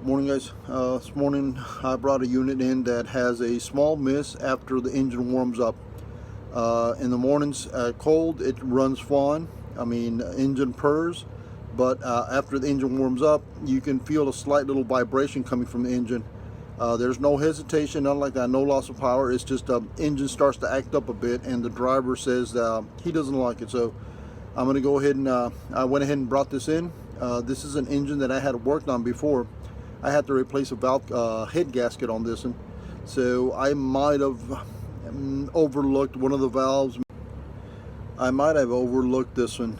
Morning, guys. This morning I brought a unit in that has a small miss after the engine warms up. In the mornings cold, it runs fine. Engine purrs, but after the engine warms up, you can feel a slight little vibration coming from the engine. There's no hesitation, nothing like that, no loss of power. It's just engine starts to act up a bit, and the driver says he doesn't like it. So I'm going to go ahead and I went ahead and brought this in. This is an engine that I had worked on before. I had to replace a valve head gasket on this one, so I might have overlooked one of the valves. I might have overlooked this one.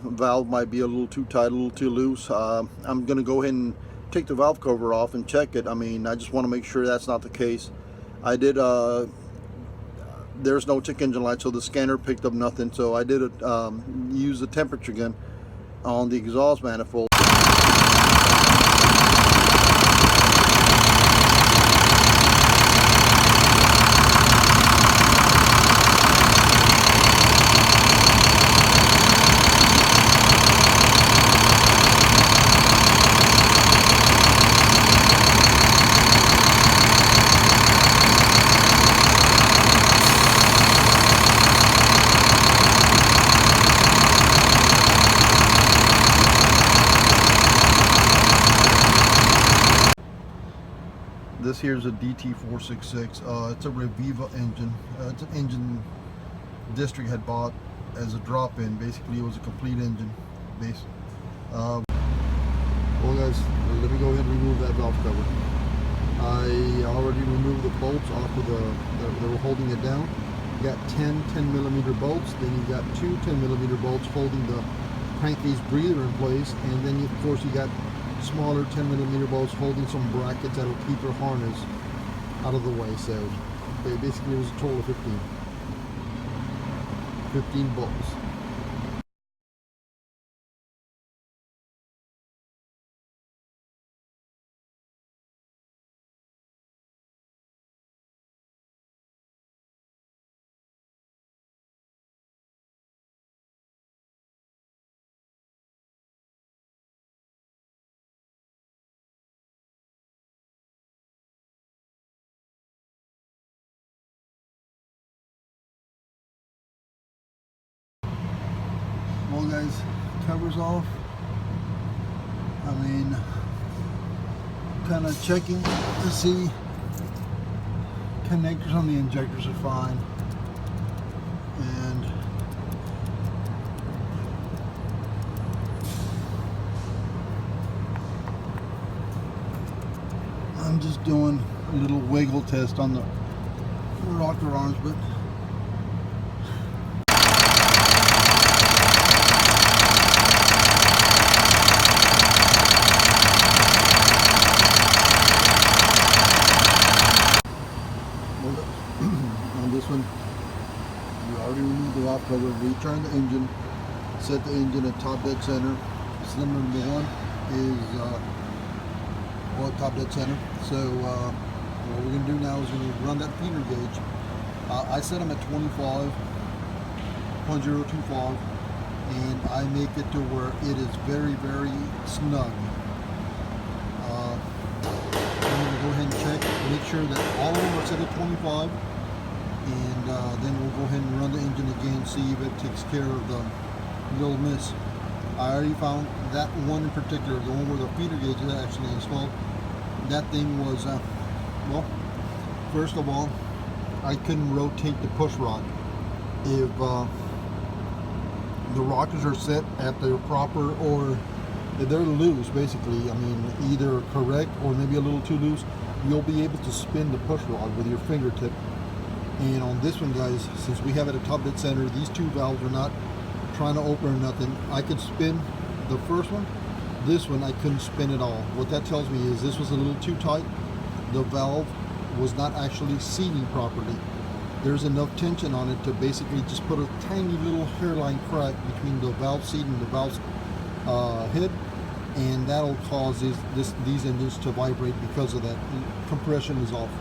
Valve might be a little too tight, a little too loose. I'm going to go ahead and take the valve cover off and check it. I just want to make sure that's not the case. I did. There's no check engine light, so the scanner picked up nothing. So I did use the temperature gun on the exhaust manifold. This here's a Dt466. It's a Reviva engine. It's an engine District had bought as a drop-in. Basically, it was a complete engine base. Well, guys, let me go ahead and remove that valve cover. I already removed the bolts off of they were holding it down. You got 10 millimeter bolts. Then you got two 10 millimeter bolts holding the crankcase breather in place, and then of course you got smaller 10 millimeter bolts holding some brackets that will keep your harness out of the way. So basically it was a total of 15 bolts. Well, guys, cover's off. Kind of checking to see connectors on the injectors are fine, and I'm just doing a little wiggle test on the rocker arms, but on this one, we already removed the valve cover, returned the engine, set the engine at top dead center. Cylinder number one is top dead center. So what we're going to do now is we're going to run that feeder gauge. I set them at 25.025, and I make it to where it is very, very snug. I'm going to go ahead and check, make sure that all of them are set at 25, and then we'll go ahead and run the engine again, see if it takes care of the little miss. I already found that one in particular, the one where the feeder gauge is actually installed. That thing was, well, first of all, I couldn't rotate the push rod. If the rockers are set at their proper, or if they're loose, basically, either correct or maybe a little too loose, you'll be able to spin the push rod with your fingertip. And on this one, guys, since we have it at top dead center, these two valves are not trying to open or nothing. I could spin the first one. This one I couldn't spin at all. What that tells me is this was a little too tight. The valve was not actually seating properly. There's enough tension on it to basically just put a tiny little hairline crack between the valve seat and the valve head, and that'll cause these engines to vibrate because of that. Compression is off.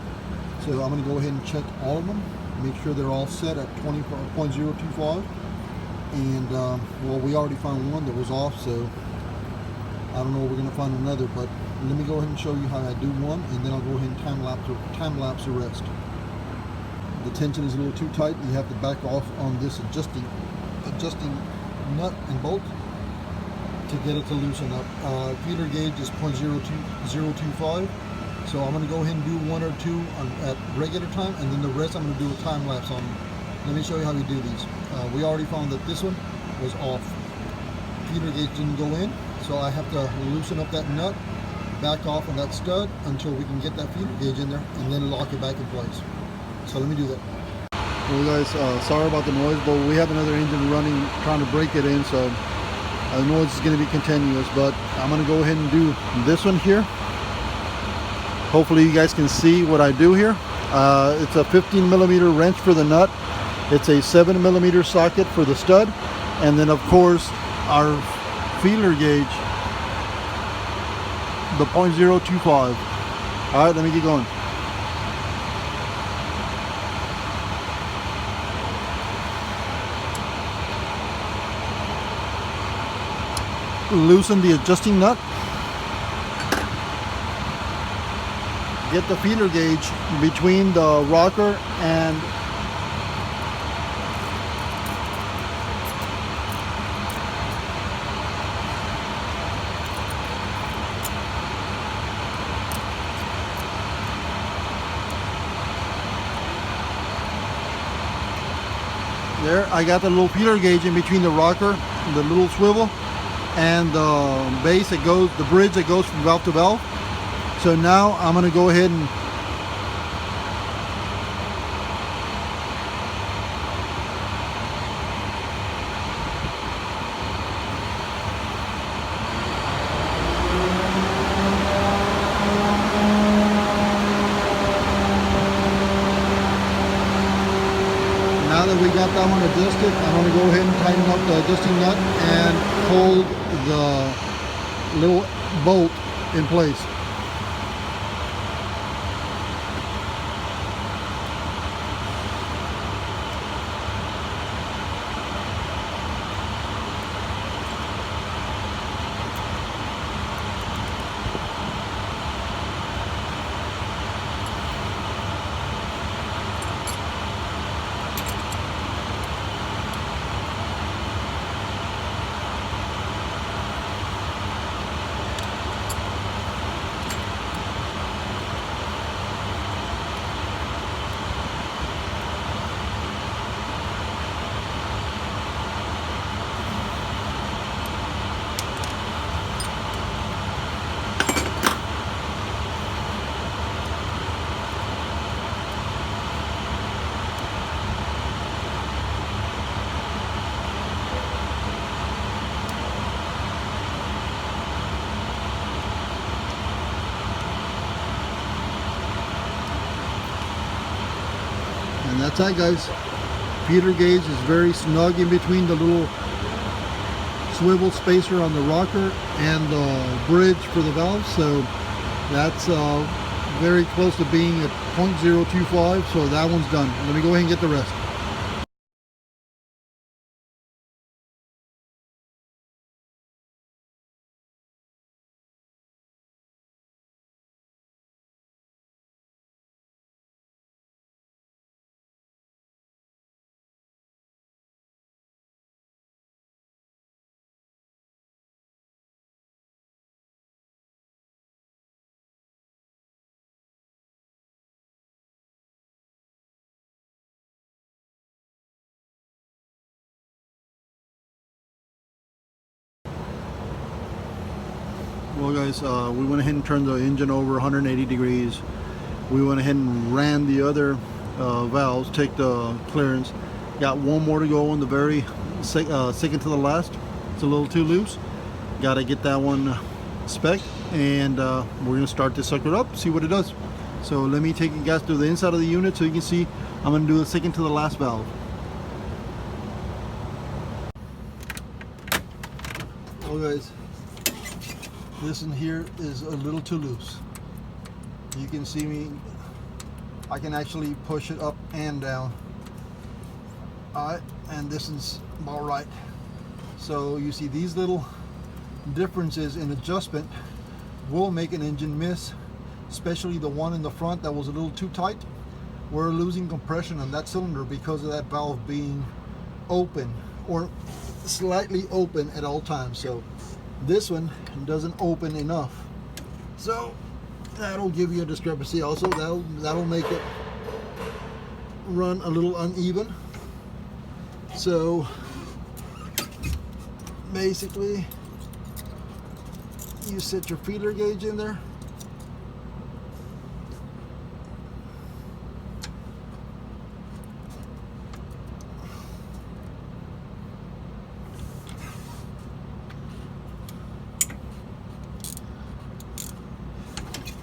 So I'm going to go ahead and check all of them, make sure they're all set at 20.025, and well, we already found one that was off, so I don't know, we're going to find another, but let me go ahead and show you how I do one, and then I'll go ahead and time lapse the rest. The tension is a little too tight. You have to back off on this adjusting nut and bolt to get it to loosen up. Feeler gauge is 0.025, so I'm going to go ahead and do one or two at regular time, and then the rest I'm going to do a time lapse on. Let me show you how we do these. We already found that this one was off. Feeler gauge didn't go in, so I have to loosen up that nut, back off on that stud until we can get that feeler gauge in there, and then lock it back in place. So let me do that. Well guys, sorry about the noise, but we have another engine running, trying to break it in, so the noise is going to be continuous, but I'm going to go ahead and do this one here. Hopefully you guys can see what I do here. It's a 15 millimeter wrench for the nut. It's a 7 millimeter socket for the stud, and then of course our feeler gauge, the 0.025. All right, let me get going. Loosen the adjusting nut. Get the feeler gauge between the rocker and there. I got the little feeler gauge in between the rocker, the little swivel, and the base that goes, the bridge that goes from valve to valve. So now I'm going to go ahead and now that we got that one adjusted, I'm going to go ahead and tighten up the adjusting nut and hold the little bolt in place. And that's that, guys. Feeler gauge is very snug in between the little swivel spacer on the rocker and the bridge for the valve, so that's very close to being at 0.025, so that one's done. Let me go ahead and get the rest. Well guys, we went ahead and turned the engine over 180 degrees. We went ahead and ran the other valves, take the clearance. Got one more to go on the very second to the last. It's a little too loose. Got to get that one spec, and we're going to start this sucker up, see what it does. So let me take you guys to the inside of the unit so you can see. I'm going to do the second to the last valve. Well guys, this in here is a little too loose. You can see me, I can actually push it up and down. Alright, and this is about right. So you see these little differences in adjustment will make an engine miss, especially the one in the front that was a little too tight. We're losing compression on that cylinder because of that valve being open or slightly open at all times. So this one doesn't open enough, so that'll give you a discrepancy. Also, that'll make it run a little uneven. So basically, you set your feeler gauge in there.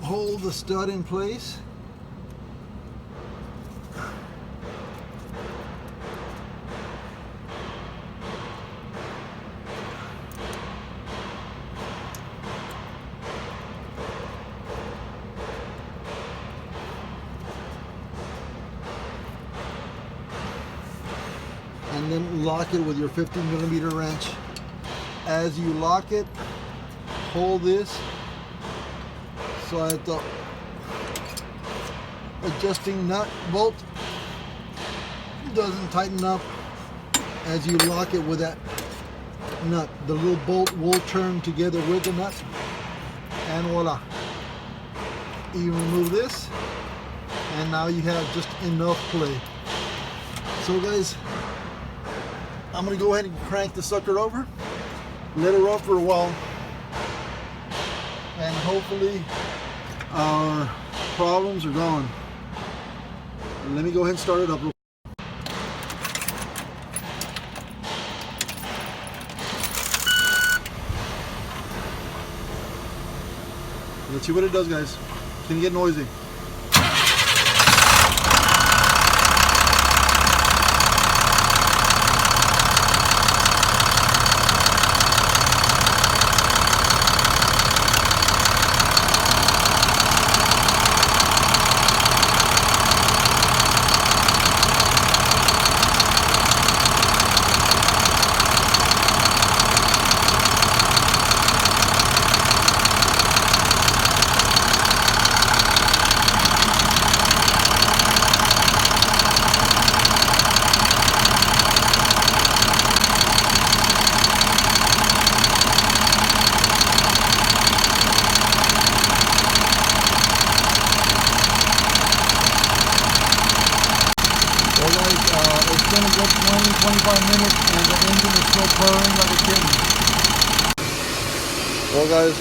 Hold the stud in place. And then lock it with your 15mm wrench. As you lock it, hold this so that the adjusting nut bolt doesn't tighten up. As you lock it with that nut, the little bolt will turn together with the nut, and voila, you remove this, and now you have just enough play. So guys, I'm gonna go ahead and crank the sucker over, let it run for a while, and hopefully our problems are gone. Let me go ahead and start it up. Let's see what it does, guys. It's gonna get noisy. It's been a good 20-25 minutes and the engine is still purring like a kitten. Well guys,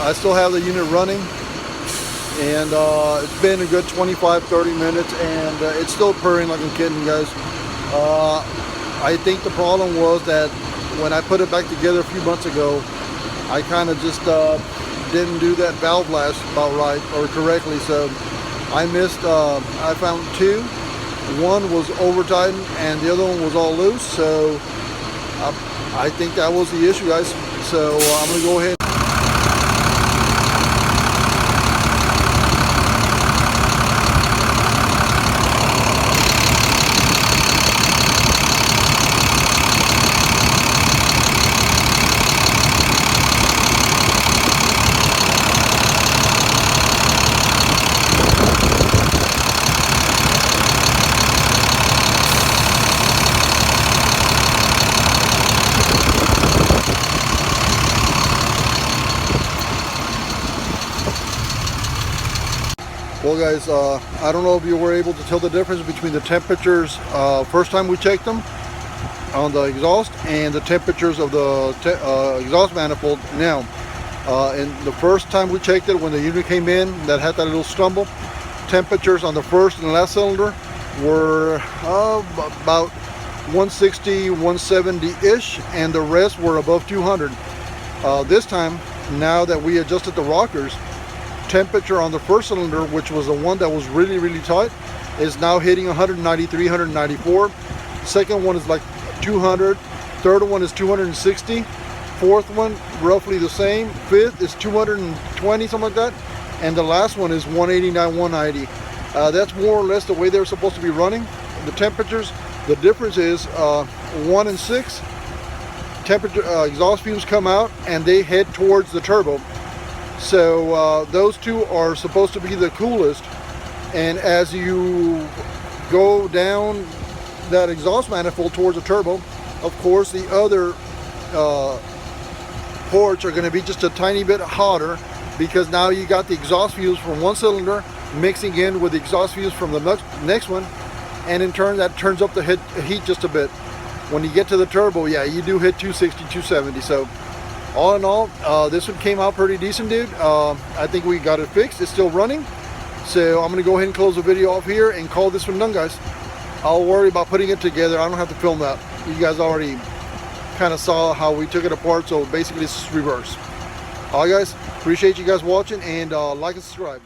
I still have the unit running, and it's been a good 25-30 minutes and it's still purring like a kitten, guys. I think the problem was that when I put it back together a few months ago, I kind of just didn't do that valve lash about right or correctly, so I missed, I found two. One was over tightened and the other one was all loose, so I think that was the issue, guys. So I'm going to go ahead. Well guys, I don't know if you were able to tell the difference between the temperatures first time we checked them on the exhaust and the temperatures of the exhaust manifold now. And the first time we checked it, when the unit came in that had that little stumble, temperatures on the first and last cylinder were about 160, 170-ish, and the rest were above 200. This time, now that we adjusted the rockers, temperature on the first cylinder, which was the one that was really tight, is now hitting 193, 194. Second one is like 200. Third one is 260. Fourth one roughly the same. Fifth is 220, something like that. And the last one is 189, 190. That's more or less the way they're supposed to be running. The temperatures, the difference is 1 and 6 temperature exhaust fumes come out and they head towards the turbo. So those two are supposed to be the coolest, and as you go down that exhaust manifold towards the turbo, of course the other ports are going to be just a tiny bit hotter, because now you got the exhaust fumes from one cylinder mixing in with the exhaust fumes from the next one, and in turn that turns up the heat just a bit. When you get to the turbo, yeah, you do hit 260, 270. So all in all, this one came out pretty decent, dude. I think we got it fixed. It's still running. So I'm going to go ahead and close the video off here and call this one done, guys. I'll worry about putting it together. I don't have to film that. You guys already kind of saw how we took it apart. So basically it's reverse. All right, guys. Appreciate you guys watching, and like and subscribe.